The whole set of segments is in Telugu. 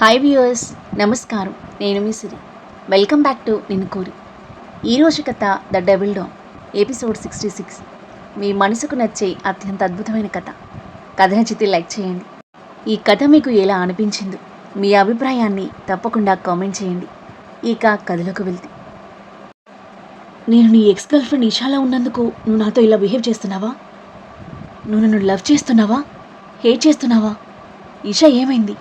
హాయ్ వ్యూయర్స్, నమస్కారం. నేను మీ సిరి. వెల్కమ్ బ్యాక్ టు నిన్ను కోరి. ఈరోజు కథ ద డెవిల్ డాన్, ఎపిసోడ్ 66. మీ మనసుకు నచ్చే అత్యంత అద్భుతమైన కథ. కథ నచ్చితే లైక్ చేయండి. ఈ కథ మీకు ఎలా అనిపించిందో మీ అభిప్రాయాన్ని తప్పకుండా కామెంట్ చేయండి. ఇక కథలోకి వెళ్తే, నేను నీ ఎక్స్ గర్ల్ ఫ్రెండ్ ఇషాలా ఉన్నందుకు నువ్వు నాతో ఇలా బిహేవ్ చేస్తున్నావా? నువ్వు నన్ను లవ్ చేస్తున్నావా, హేట్ చేస్తున్నావా? ఇషా ఏమైంది?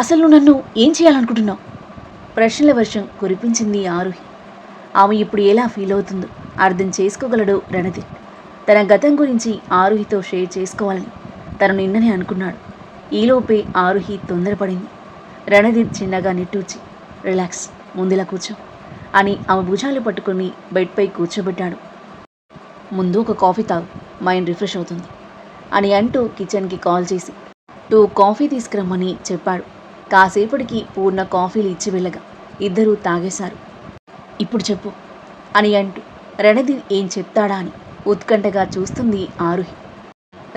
అసలు నువ్వు నన్ను ఏం చేయాలనుకుంటున్నావు? ప్రశ్నల వర్షం కురిపించింది ఆరుహి. ఆమె ఇప్పుడు ఎలా ఫీల్ అవుతుందో అర్థం చేసుకోగలడు రణధీర్. తన గతం గురించి ఆరుహితో షేర్ చేసుకోవాలని తను నిన్ననే అనుకున్నాడు. ఈలోపే ఆరుహి తొందరపడింది. రణధీర్ చిన్నగా నిట్టూర్చి, రిలాక్స్, ముందులా కూర్చో అని ఆమె భుజాలు పట్టుకుని బెడ్పై కూర్చోబెట్టాడు. ముందు ఒక కాఫీ తాగు, మైండ్ రిఫ్రెష్ అవుతుంది అని అంటూ కిచెన్కి కాల్ చేసి 2 కాఫీ తీసుకురమ్మని చెప్పాడు. కాసేపటికి పూర్ణ కాఫీలు ఇచ్చి వెళ్ళగా ఇద్దరూ తాగేశారు. ఇప్పుడు చెప్పు అని అంటూ రణధీర్ ఏం చెప్తాడా అని ఉత్కంఠగా చూస్తుంది ఆరుహి.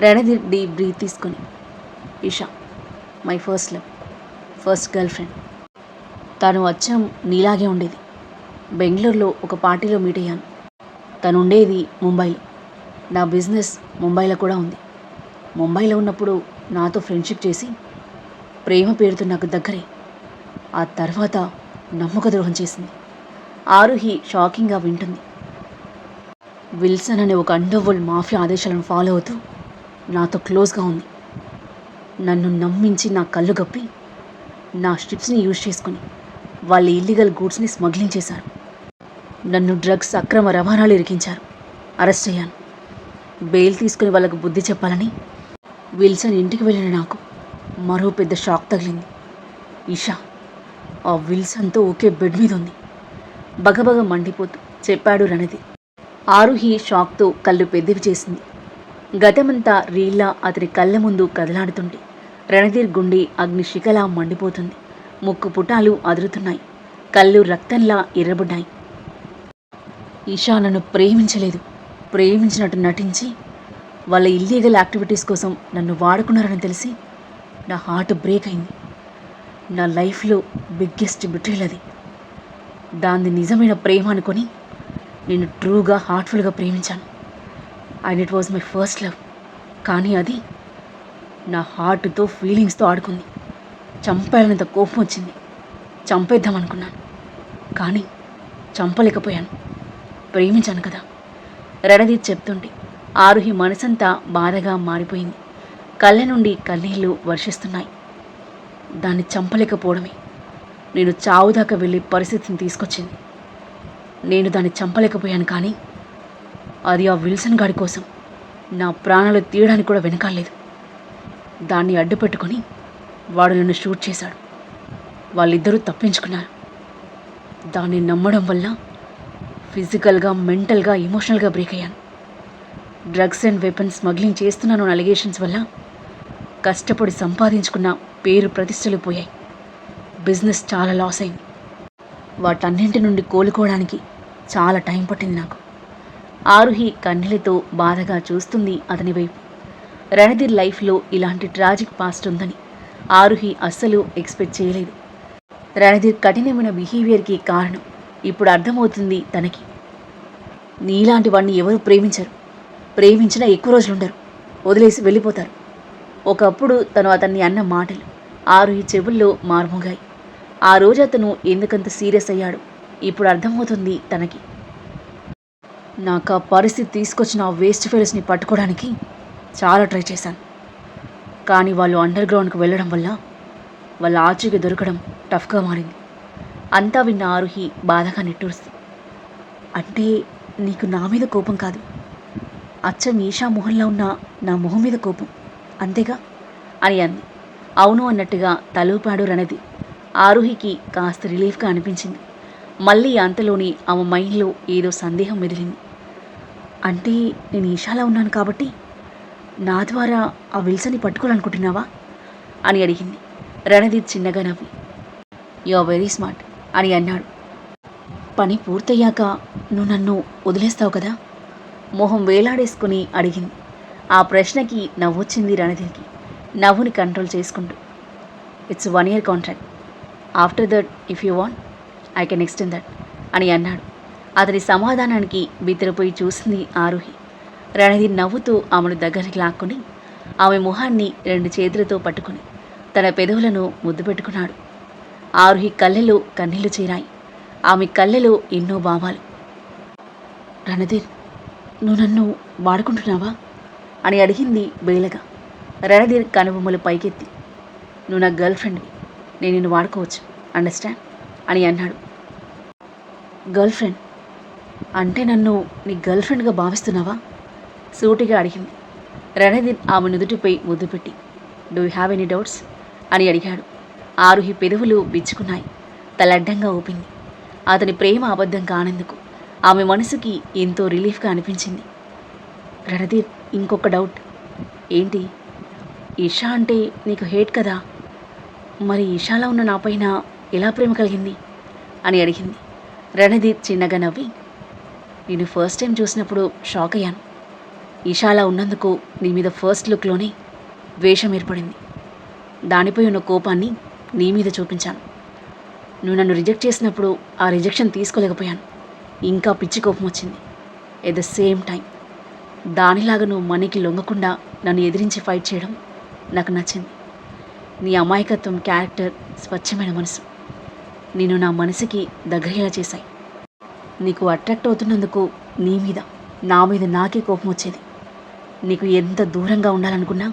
రణధీర్ డీప్ బ్రీత్ తీసుకుని, Isha my first love, first girl friend. తను అచ్చం నీలాగే ఉండేది. బెంగళూరులో ఒక పార్టీలో మీట్ అయ్యాను. తను ఉండేది ముంబైలో. నా బిజినెస్ ముంబైలో కూడా ఉంది. ముంబైలో ఉన్నప్పుడు నాతో ఫ్రెండ్షిప్ చేసి ప్రేమ పేరుతో నాకు దగ్గరే. ఆ తర్వాత నమ్మక ద్రోహం చేసింది. ఆరుహి షాకింగ్గా వింటుంది. విల్సన్ అనే ఒక అండర్ వరల్డ్ మాఫియా ఆదేశాలను ఫాలో అవుతూ నాతో క్లోజ్గా ఉంది. నన్ను నమ్మించి నా కళ్ళు గప్పి నా స్ట్రిప్స్ని యూజ్ చేసుకుని వాళ్ళ ఇల్లీగల్ గూడ్స్ని స్మగ్లింగ్ చేశారు. నన్ను డ్రగ్స్ అక్రమ రవాణాలు ఇరికించారు. అరెస్ట్ అయ్యాను. బెయిల్ తీసుకుని వాళ్ళకు బుద్ధి చెప్పాలని విల్సన్ ఇంటికి వెళ్ళిన నాకు మరో పెద్ద షాక్ తగిలింది. ఇషా ఆ విల్సన్తో ఒకే బెడ్ మీద ఉంది. బగబగ మండిపోతూ చెప్పాడు రణధీర్. ఆరుహి షాక్తో కళ్ళు పెద్దవి చేసింది. గతమంతా రీల్లా అతని కళ్ళ ముందు కదలాడుతుంటే రణధీర్ గుండె అగ్నిశిఖలా మండిపోతుంది. ముక్కు పుటాలు అదురుతున్నాయి. కళ్ళు రక్తంలా ఎర్రబడ్డాయి. ఇషా నన్ను ప్రేమించలేదు. ప్రేమించినట్టు నటించి వాళ్ళ ఇల్లీగల్ యాక్టివిటీస్ కోసం నన్ను వాడుకున్నారని తెలిసి నా హార్ట్ బ్రేక్ అయింది. నా లైఫ్లో బిగ్గెస్ట్ బిట్రేల్ అది. దాన్ని నిజమైన ప్రేమ అనుకొని నేను ట్రూగా హార్ట్ఫుల్గా ప్రేమించాను. And it was my first love. కానీ అది నా హార్ట్తో ఫీలింగ్స్తో ఆడుకుంది. చంపేయాలనేంత కోపం వచ్చింది. చంపేద్దాం అనుకున్నాను, కానీ చంపలేకపోయాను. ప్రేమించాను కదా. రణధీర్ చెప్తుంటే ఆరుహి మనసంతా బాధగా మారిపోయింది. కళ్ళ నుండి కన్నీళ్లు వర్షిస్తున్నాయి. దాన్ని చంపలేకపోవడమే నేను చావుదాకా వెళ్ళే పరిస్థితిని తీసుకొచ్చింది. నేను దాన్ని చంపలేకపోయాను, కానీ అది ఆ విల్సన్ గాడి కోసం నా ప్రాణాలు తీయడానికి కూడా వెనకాలేదు. దాన్ని అడ్డు పెట్టుకొని వాడు నన్ను షూట్ చేశాడు. వాళ్ళిద్దరూ తప్పించుకున్నారు. దాన్ని నమ్మడం వల్ల ఫిజికల్గా, మెంటల్గా, ఎమోషనల్గా బ్రేక్ అయ్యాను. డ్రగ్స్ అండ్ వెపన్స్ స్మగ్లింగ్ చేస్తున్నాను అనే అలిగేషన్స్ వల్ల కష్టపడి సంపాదించుకున్న పేరు ప్రతిష్టలు పోయాయి. బిజినెస్ చాలా లాస్ అయింది. వాటన్నింటి నుండి కోలుకోవడానికి చాలా టైం పట్టింది నాకు. ఆరుహి కన్నీళ్లతో బాధగా చూస్తుంది అతని వైపు. రణధీర్ లైఫ్లో ఇలాంటి ట్రాజిక్ పాస్ట్ ఉందని ఆరుహి అస్సలు ఎక్స్పెక్ట్ చేయలేదు. రణధీర్ కఠినమైన బిహేవియర్కి కారణం ఇప్పుడు అర్థమవుతుంది తనకి. నీలాంటి వాడిని ఎవరు ప్రేమించరు. ప్రేమించినా ఎక్కువ రోజులు ఉండరు, వదిలేసి వెళ్ళిపోతారు. ఒకప్పుడు తను అతన్ని అన్న మాటలు ఆరుహి చెవుల్లో మార్మోగాయి. ఆ రోజు అతను ఎందుకంత సీరియస్ అయ్యాడు ఇప్పుడు అర్థమవుతుంది తనకి. నాకు ఆ పరిస్థితి తీసుకొచ్చిన ఆ వేస్ట్ ఫెలోస్ని పట్టుకోవడానికి చాలా ట్రై చేశాను, కానీ వాళ్ళు అండర్ గ్రౌండ్కి వెళ్ళడం వల్ల వాళ్ళ ఆచూకీ దొరకడం టఫ్గా మారింది. అంతా విన్న ఆరుహి బాధగా నిట్టూరుస్తుంది. అంటే నీకు నా మీద కోపం కాదు, అచ్చం ఈషా మొహంలో ఉన్న నా మొహం మీద కోపం, అంతేగా అని అంది. అవును అన్నట్టుగా తలూపాడు రణధీర్. ఆరుహికి కాస్త రిలీఫ్గా అనిపించింది. మళ్ళీ అంతలోని ఆమె మైండ్లో ఏదో సందేహం మెదిలింది. అంటే నేను ఈషాలా ఉన్నాను కాబట్టి నా ద్వారా ఆ విల్సన్ని పట్టుకోవాలనుకుంటున్నావా అని అడిగింది. రణధీర్ చిన్నగా నవ్వి, యు ఆర్ వెరీ స్మార్ట్ అని అన్నాడు. పని పూర్తయ్యాక నువ్వు నన్ను వదిలేస్తావు కదా? మొహం వేలాడేసుకుని అడిగింది. ఆ ప్రశ్నకి నవ్వొచ్చింది రణధీర్కి. నవ్వుని కంట్రోల్ చేసుకుంటూ, it's 1 year contract. After that if you want I can extend that అని అన్నాడు. అతని సమాధానానికి బిత్తరపోయి చూసింది ఆరుహి. రణధీర్ నవ్వుతూ ఆమెను దగ్గరికి లాక్కుని ఆమె మొహాన్ని 2 చేతులతో పట్టుకుని తన పెదవులను ముద్దు పెట్టుకున్నాడు. ఆరుహి కళ్ళలో కన్నీళ్లు చేరాయి. ఆమె కళ్ళలో ఎన్నో భావాలు. రణధీర్, నువ్వు నన్ను వాడుకుంటున్నావా అని అడిగింది బేలగా. రణధీర్ కనుబొమ్మలు పైకెత్తి, నువ్వు నా గర్ల్ ఫ్రెండ్వి, నేను నిన్ను వాడుకోవచ్చు, అండర్స్టాండ్ అని అన్నాడు. గర్ల్ ఫ్రెండ్ అంటే నన్ను నీ గర్ల్ ఫ్రెండ్గా భావిస్తున్నావా సూటిగా అడిగింది. రణధీర్ ఆమె నుదుటిపై ముద్దు పెట్టి, do you have any doubts అని అడిగాడు. ఆరుహి పెదవులు విచ్చుకున్నాయి. తలడ్డంగా ఊపింది. అతని ప్రేమ అబద్ధం కానందుకు ఆమె మనసుకి ఎంతో రిలీఫ్గా అనిపించింది. రణధీర్, ఇంకొక డౌట్. ఏంటి? ఇషా అంటే నీకు హేట్ కదా, మరి ఇషాలో ఉన్న నాపైన ఎలా ప్రేమ కలిగింది అని అడిగింది. రణధీర్ చిన్నగా నవ్వి, నేను ఫస్ట్ టైం చూసినప్పుడు షాక్ అయ్యాను. ఇషాలా ఉన్నందుకు నీ మీద ఫస్ట్ లుక్లోనే ద్వేషం ఏర్పడింది. దానిపై ఉన్న కోపాన్ని నీ మీద చూపించాను. నువ్వు నన్ను రిజెక్ట్ చేసినప్పుడు ఆ రిజెక్షన్ తీసుకోలేకపోయాను. ఇంకా పిచ్చి కోపం వచ్చింది. ఎట్ ద సేమ్ టైం దానిలాగా నువ్వు మనీకి లొంగకుండా నన్ను ఎదిరించి ఫైట్ చేయడం నాకు నచ్చింది. నీ అమాయకత్వం, క్యారెక్టర్, స్వచ్ఛమైన మనసు నేను నా మనసుకి దగ్గరగా చేశాయి. నీకు అట్రాక్ట్ అవుతున్నందుకు నీ మీద, నా మీద నాకే కోపం వచ్చేది. నీకు ఎంత దూరంగా ఉండాలనుకున్నా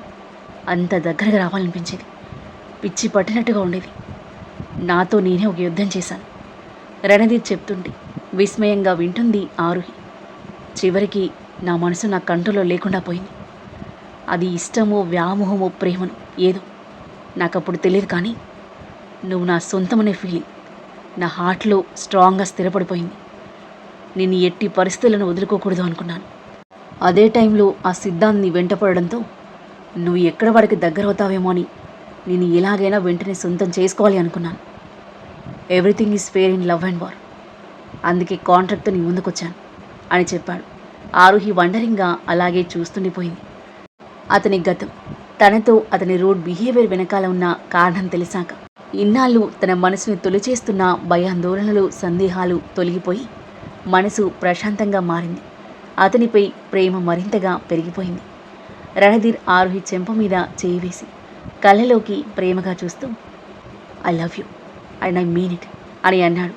అంత దగ్గరగా రావాలనిపించేది. పిచ్చి పట్టినట్టుగా ఉండేది. నాతో నేనే ఒక యుద్ధం చేశాను. రణధీర్ చెప్తుంటే విస్మయంగా వింటుంది ఆరుహి. చివరికి నా మనసు నా కంట్రోల్లో లేకుండా పోయింది. అది ఇష్టమో, వ్యామోహమో, ప్రేమను ఏదో నాకప్పుడు తెలియదు, కానీ నువ్వు నా సొంతమనే ఫీలింగ్ నా హార్ట్లో స్ట్రాంగ్గా స్థిరపడిపోయింది. నేను ఎట్టి పరిస్థితులను వదులుకోకూడదు అనుకున్నాను. అదే టైంలో ఆ సిద్ధాంత్ని వెంటపడడంతో నువ్వు ఎక్కడ వాడికి దగ్గరవుతావేమో అని నేను ఎలాగైనా వెంటనే సొంతం చేసుకోవాలి అనుకున్నాను. Everything is fair in love and war, అందుకే కాంట్రాక్ట్తో నీ ముందుకొచ్చాను అని చెప్పాడు. ఆరుహి వండరింగ్గా అలాగే చూస్తుండిపోయింది. అతని గతం, తనతో అతని రూడ్ బిహేవియర్ వెనకాల ఉన్న కారణం తెలిసాక ఇన్నాళ్ళు తన మనసుని తొలిచేస్తున్న భయాందోళనలు, సందేహాలు తొలగిపోయి మనసు ప్రశాంతంగా మారింది. అతనిపై ప్రేమ మరింతగా పెరిగిపోయింది. రణధీర్ ఆరుహి చెంప మీద చేయి వేసి కళ్ళలోకి ప్రేమగా చూస్తూ, I love you and I mean it అని అన్నాడు.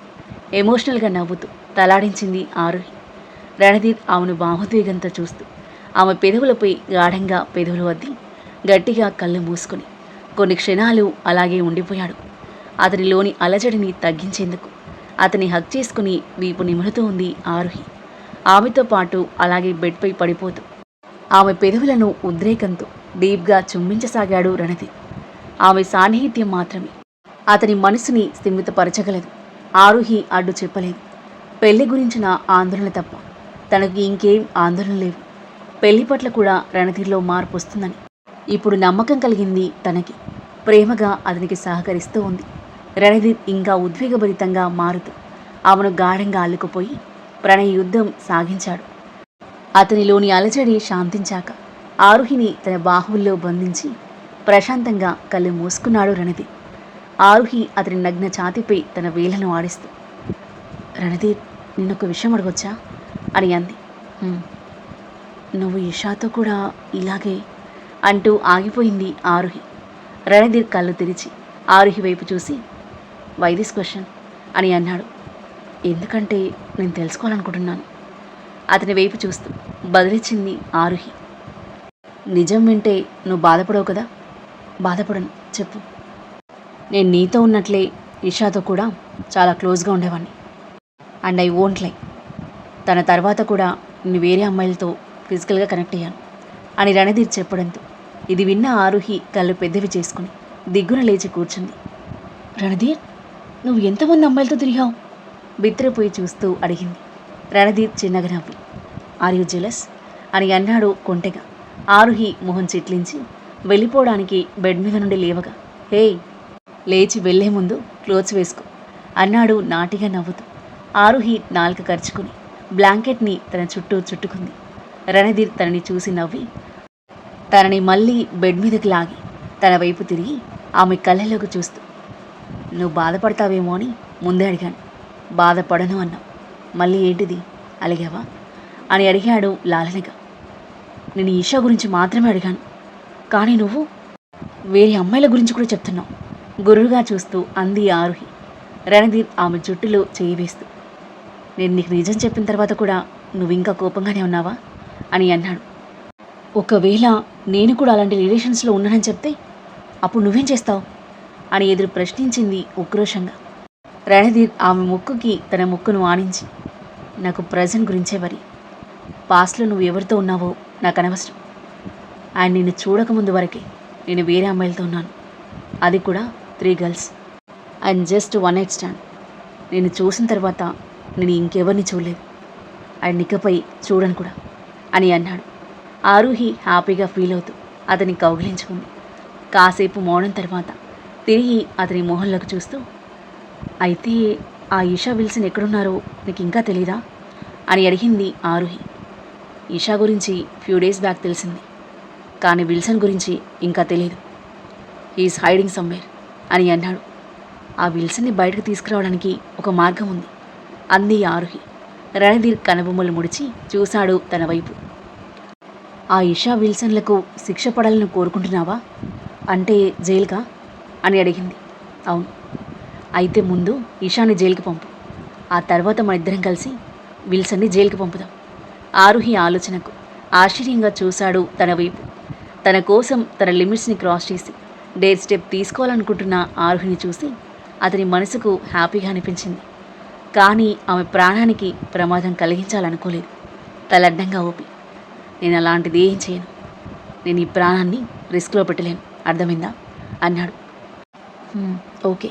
ఎమోషనల్గా నవ్వుతూ తలాడించింది ఆరుహి. రణధీర్ ఆమెను భావోద్వేగంతో చూస్తూ ఆమె పెదవులపై గాఢంగా పెదవులు వద్ది గట్టిగా కళ్ళు మూసుకొని కొన్ని క్షణాలు అలాగే ఉండిపోయాడు. అతనిలోని అలజడిని తగ్గించేందుకు అతని హక్ చేసుకుని వీపు నిమురుతూ ఉంది ఆరుహి. ఆమెతో పాటు అలాగే బెడ్పై పడిపోతూ ఆమె పెదవులను ఉద్రేకంతో డీప్గా చుంబించసాగాడు రణధీర్. ఆమె సాన్నిహిత్యం మాత్రమే అతని మనసుని స్థిమితపరచగలదు. ఆరుహి అడ్డు చెప్పలేదు. పెళ్లి గురించిన ఆందోళన తప్ప తనకి ఇంకేం ఆందోళన లేవు. పెళ్లి పట్ల కూడా రణధీర్లో మార్పు వస్తుందని ఇప్పుడు నమ్మకం కలిగింది. తనకి ప్రేమగా అతనికి సహకరిస్తూ ఉంది. రణధీర్ ఇంకా ఉద్వేగభరితంగా మారుతూ ఆమెను గాఢంగా అల్లుకుపోయి ప్రణయ యుద్ధం సాగించాడు. అతనిలోని అలజడి శాంతించాక ఆరుహిని తన బాహువుల్లో బంధించి ప్రశాంతంగా కళ్ళు మూసుకున్నాడు రణధీర్. ఆరుహి అతని నగ్న ఛాతిపై తన వేళ్లను ఆడిస్తూ, రణధీర్, నేనొక విషయం అడగొచ్చా అని అంది. నువ్వు ఇషాతో కూడా ఇలాగే అంటూ ఆగిపోయింది ఆరుహి. రణధీర్ కళ్ళు తెరిచి ఆరుహి వైపు చూసి, వై దిస్ క్వశ్చన్ అని అన్నాడు. ఎందుకంటే నేను తెలుసుకోవాలనుకుంటున్నాను అతని వైపు చూస్తూ బదిలిచ్చింది ఆరుహి. నిజం వింటే నువ్వు బాధపడవు కదా? బాధపడను, చెప్పు. నేను నీతో ఉన్నట్లే ఇషాతో కూడా చాలా క్లోజ్గా ఉండేవాడిని. అండ్ ఐ వోంట్ లై, తన తర్వాత కూడా నేను వేరే అమ్మాయిలతో ఫిజికల్గా కనెక్ట్ అయ్యాను అని రణధీర్ చెప్పడంతో ఇది విన్న ఆరుహి కళ్ళు పెద్దవి చేసుకుని దిగ్గున లేచి కూర్చుంది. రణధీర్, నువ్వు ఎంతమంది అమ్మాయిలతో తిరిగావు? బిత్రపోయి చూస్తూ అడిగింది. రణధీర్ చిన్నగా నవ్వి, ఆర్ యూ జెలస్ అని అన్నాడు కొంటెగా. ఆరుహి మొహం చిట్లించి వెళ్ళిపోవడానికి బెడ్ మీద నుండి లేవగా, హే, లేచి వెళ్లే ముందు క్లోత్స్ వేసుకో అన్నాడు నాటిగా నవ్వుతూ. ఆరుహి నాలుక కరుచుకుని బ్లాంకెట్ని తన చుట్టూ చుట్టుకుంది. రణధీర్ తనని చూసి నవ్వి తనని మళ్ళీ బెడ్ మీదకి లాగి తన వైపు తిరిగి ఆమె కళ్ళలోకి చూస్తూ, నువ్వు బాధపడతావేమో అని ముందే అడిగాను. బాధపడను అన్నావు. మళ్ళీ ఏంటిది, అలిగావా అని అడిగాడు లాలనగా. నేను ఈషా గురించి మాత్రమే అడిగాను, కానీ నువ్వు వేరే అమ్మాయిల గురించి కూడా చెప్తున్నావు, గురువుగా చూస్తూ అంది ఆరుహి, రణధీర్ ఆమె జుట్టులో చేయి వేస్తూ. నేను నీకు నిజం చెప్పిన తర్వాత కూడా నువ్వు ఇంకా కోపంగానే ఉన్నావా అని అన్నాడు. ఒకవేళ నేను కూడా అలాంటి రిలేషన్స్లో ఉన్నానని చెప్తే అప్పుడు నువ్వేం చేస్తావు అని ఎదురు ప్రశ్నించింది ఉక్రోషంగా. రణధీర్ ఆమె ముక్కుకి తన ముక్కును ఆనించి, నాకు ప్రజెంట్ గురించే వరి. పాస్ట్లో నువ్వు ఎవరితో ఉన్నావో నాకు అనవసరం. అండ్ నిన్ను చూడకముందు వరకే నేను వేరే అమ్మాయిలతో ఉన్నాను, అది కూడా 3 girls. And just 1 night stand. నేను చూసిన తర్వాత నేను ఇంకెవరిని చూడలేదు, అండ్ ఇకపై చూడను కూడా అని అన్నాడు. ఆరుహి హ్యాపీగా ఫీల్ అవుతూ అతన్ని కౌగిలించుకుంది. కాసేపు మౌనం తర్వాత తిరిగి అతని మొహంలోకి చూస్తూ, అయితే ఆ ఈషా విల్సన్ ఎక్కడున్నారో నీకు ఇంకా తెలీదా అని అడిగింది ఆరుహి. ఈషా గురించి ఫ్యూ డేస్ బ్యాక్ తెలిసింది, కానీ విల్సన్ గురించి ఇంకా తెలియదు. హీఈస్ హైడింగ్ సమ్వేర్ అని అన్నాడు. ఆ విల్సన్ని బయటకు తీసుకురావడానికి ఒక మార్గం ఉంది అంది ఆరుహి. రణధీర్ కనుబొమ్మలు ముడిచి చూశాడు తన వైపు. ఆ ఈషా విల్సన్లకు శిక్ష పడాలని కోరుకుంటున్నావా, అంటే జైలుగా అని అడిగింది. అవును. అయితే ముందు ఈషాని జైలుకి పంపు, ఆ తర్వాత మన ఇద్దరం కలిసి విల్సన్ని జైలుకి పంపుదాం. ఆరుహి ఆలోచనకు ఆశ్చర్యంగా చూశాడు తన వైపు. తన కోసం తన లిమిట్స్ని క్రాస్ చేసి డేర్ స్టెప్ తీసుకోవాలనుకుంటున్న ఆరుహిని చూసి అతని మనసుకు హ్యాపీగా అనిపించింది. కానీ ఆమె ప్రాణానికి ప్రమాదం కలిగించాలనుకోలేదు. తలడ్డంగా ఊపి, నేను అలాంటిది ఏం చేయను, నేను ఈ ప్రాణాన్ని రిస్క్లో పెట్టలేను, అర్థమైందా అన్నాడు. ఓకే.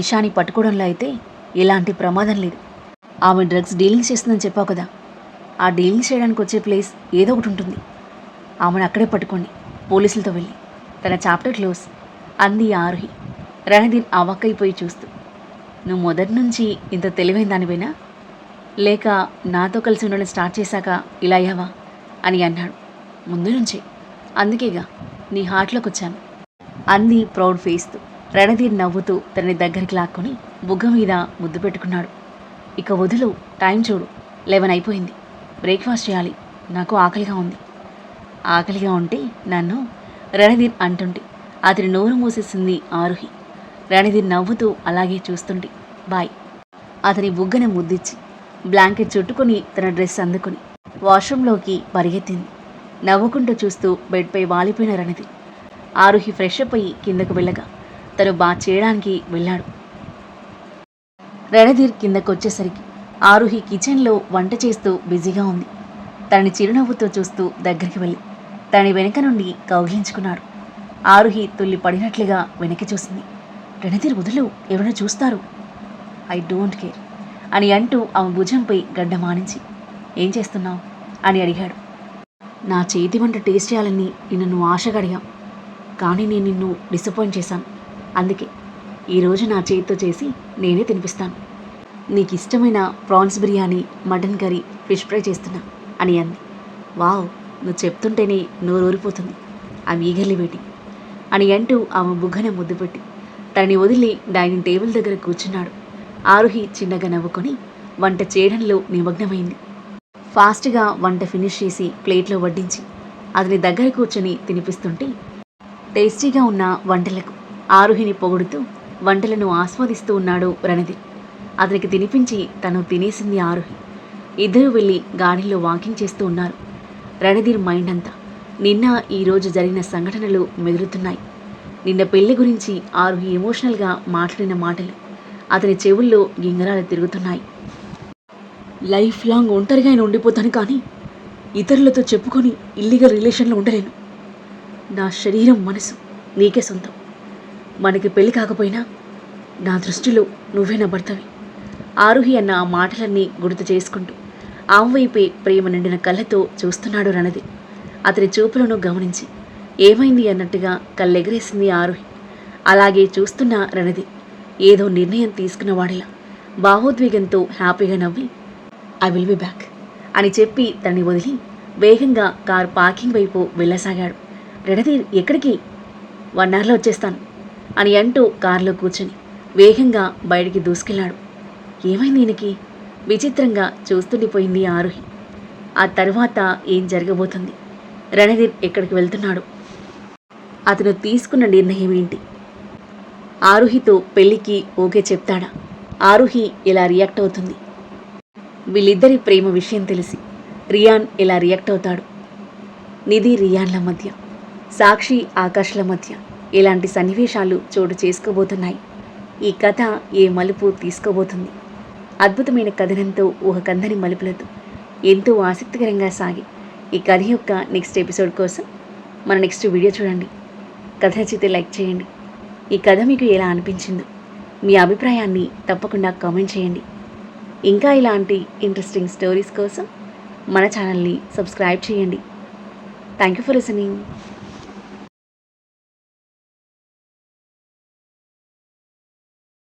ఈషాని పట్టుకోవడంలో అయితే ఎలాంటి ప్రమాదం లేదు. ఆమె డ్రగ్స్ డీలింగ్స్ చేస్తుందని చెప్పావు కదా, ఆ డీలింగ్స్ చేయడానికి వచ్చే ప్లేస్ ఏదో ఒకటి ఉంటుంది. ఆమెను అక్కడే పట్టుకోండి పోలీసులతో వెళ్ళి. తన చాప్టర్ క్లోజ్ అంది ఆరుహి. రణధీర్ అవాక్కైపోయి చూస్తూ, నువ్వు మొదటి నుంచి ఇంత తెలివైన దానివేనా, లేక నాతో కలిసి ఉండడం స్టార్ట్ చేశాక ఇలా అయ్యావా అని అన్నాడు. ముందు నుంచే, అందుకేగా నీ హార్ట్లోకి వచ్చాను అంది ప్రౌడ్ ఫేస్తో. రణధీర్ నవ్వుతూ తనని దగ్గరికి లాక్కొని బుగ్గ మీద ముద్దు పెట్టుకున్నాడు. ఇక వదులు, టైం చూడు, 11 అయిపోయింది. బ్రేక్ఫాస్ట్ చేయాలి, నాకు ఆకలిగా ఉంది. ఆకలిగా ఉంటే నన్ను రణధీర్ అంటుంటే అతని నోరు మూసేసింది ఆరుహి. రణధీర్ నవ్వుతూ అలాగే చూస్తుంటే బాయ్ అతని బుగ్గన ముద్దిచ్చి బ్లాంకెట్ చుట్టుకొని తన డ్రెస్ అందుకొని వాష్రూమ్లోకి పరిగెత్తింది. నవ్వుకుంటూ చూస్తూ బెడ్పై వాలిపోయిన రణధీర్. ఆరుహి ఫ్రెష్ అప్ అయ్యి కిందకు వెళ్ళగా తను బాత్ చేయడానికి వెళ్ళాడు. రణధీర్ కిందకొచ్చేసరికి ఆరుహి కిచెన్లో వంట చేస్తూ బిజీగా ఉంది. తనని చిరునవ్వుతో చూస్తూ దగ్గరికి వెళ్ళి తనని వెనక నుండి కౌగిలించుకున్నాడు. ఆరుహి తుల్లి పడినట్లుగా వెనక్కి చూసింది. రణధీర్ వదులు, ఎవరైనా చూస్తారు. ఐ డోంట్ కేర్ అని అంటూ ఆమె భుజంపై గడ్డ మానించి, ఏం చేస్తున్నావు అని అడిగాడు. నా చేతి వంట టేస్ట్ చేయాలని నిన్ను నువ్వు ఆశగా అడిగాం, కానీ నేను నిన్ను డిసప్పాయింట్ చేశాను. అందుకే ఈరోజు నా చేతితో చేసి నేనే తినిపిస్తాను. నీకు ఇష్టమైన prawns biryani, mutton curry, fish fry చేస్తున్నా అని అంది. వావ్, నువ్వు చెప్తుంటేనే నోరు ఊరిపోతుంది. ఐమ్ ఈగర్లీ వెయిటింగ్ అని అంటూ ఆమె బుగ్గన ముద్దు పెట్టి తనని వదిలి డైనింగ్ టేబుల్ దగ్గర కూర్చున్నాడు. ఆరుహి చిన్నగా నవ్వుకొని వంట చేయడంలో నిమగ్నమైంది. ఫాస్ట్గా వంట ఫినిష్ చేసి ప్లేట్లో వడ్డించి అతని దగ్గర కూర్చొని తినిపిస్తుంటే టేస్టీగా ఉన్న వంటలకు ఆరుహిని పొగుడుతూ వంటలను ఆస్వాదిస్తూ ఉన్నాడు రణధీర్. అతనికి తినిపించి తను తినేసింది ఆరుహి. ఇద్దరూ వెళ్ళి గార్డెన్లో వాకింగ్ చేస్తూ ఉన్నారు. రణధీర్ మైండ్ అంతా నిన్న ఈరోజు జరిగిన సంఘటనలు మెదులుతున్నాయి. నిన్న పెళ్లి గురించి ఆరుహి ఎమోషనల్గా మాట్లాడిన మాటలు అతని చెవుల్లో గింగరాలు తిరుగుతున్నాయి. లైఫ్ లాంగ్ ఒంటరిగా ఆయన ఉండిపోతాను, కానీ ఇతరులతో చెప్పుకొని ఇల్లీగల్ రిలేషన్లో ఉండలేను. నా శరీరం మనసు నీకే సొంతం. మనకి పెళ్లి కాకపోయినా నా దృష్టిలో నువ్వే నా భర్తవి. ఆరుహి అన్న ఆ మాటలన్నీ గుర్తు చేసుకుంటూ ఆమె వైపే ప్రేమ నిండిన కళ్ళతో చూస్తున్నాడు రణధీర్. అతని చూపులను గమనించి ఏమైంది అన్నట్టుగా కళ్ళెగరేసింది ఆరుహి. అలాగే చూస్తున్న రణధీర్ ఏదో నిర్ణయం తీసుకున్నవాడిలా భావోద్వేగంతో హ్యాపీగా నవ్వి, ఐ విల్ బి బ్యాక్ అని చెప్పి తనని వదిలి వేగంగా కారు పార్కింగ్ వైపు వెళ్ళసాగాడు. రణధీర్, ఎక్కడికి? 1 అవర్లో వచ్చేస్తాను అని అంటూ కారులో కూర్చొని వేగంగా బయటికి దూసుకెళ్ళాడు. ఏమైంది ఈయనకి? విచిత్రంగా చూస్తుండిపోయింది ఆరుహి. ఆ తర్వాత ఏం జరగబోతుంది? రణధీర్ ఎక్కడికి వెళ్తున్నాడు? అతను తీసుకున్న నిర్ణయం ఏంటి? ఆరుహితో పెళ్లికి ఓకే చెప్తాడా? ఆరుహి ఎలా రియాక్ట్ అవుతుంది? వీళ్ళిద్దరి ప్రేమ విషయం తెలిసి రియాన్ ఎలా రియాక్ట్ అవుతాడు? నిధి రియాన్ల మధ్య, సాక్షి ఆకాష్ల మధ్య ఎలాంటి సన్నివేశాలు చోటు చేసుకోబోతున్నాయి? ఈ కథ ఏ మలుపు తీసుకోబోతుంది? అద్భుతమైన కథనంతో ఊహకందని మలుపులతో ఎంతో ఆసక్తికరంగా సాగి ఈ కథ యొక్క నెక్స్ట్ ఎపిసోడ్ కోసం మన నెక్స్ట్ వీడియో చూడండి. కథ నచ్చితే లైక్ చేయండి. ఈ కథ మీకు ఎలా అనిపించిందో మీ అభిప్రాయాన్ని తప్పకుండా కామెంట్ చేయండి. ఇంకా ఇలాంటి ఇంట్రెస్టింగ్ స్టోరీస్ కోసం మన ఛానల్ని సబ్స్క్రైబ్ చేయండి. Thank you for listening.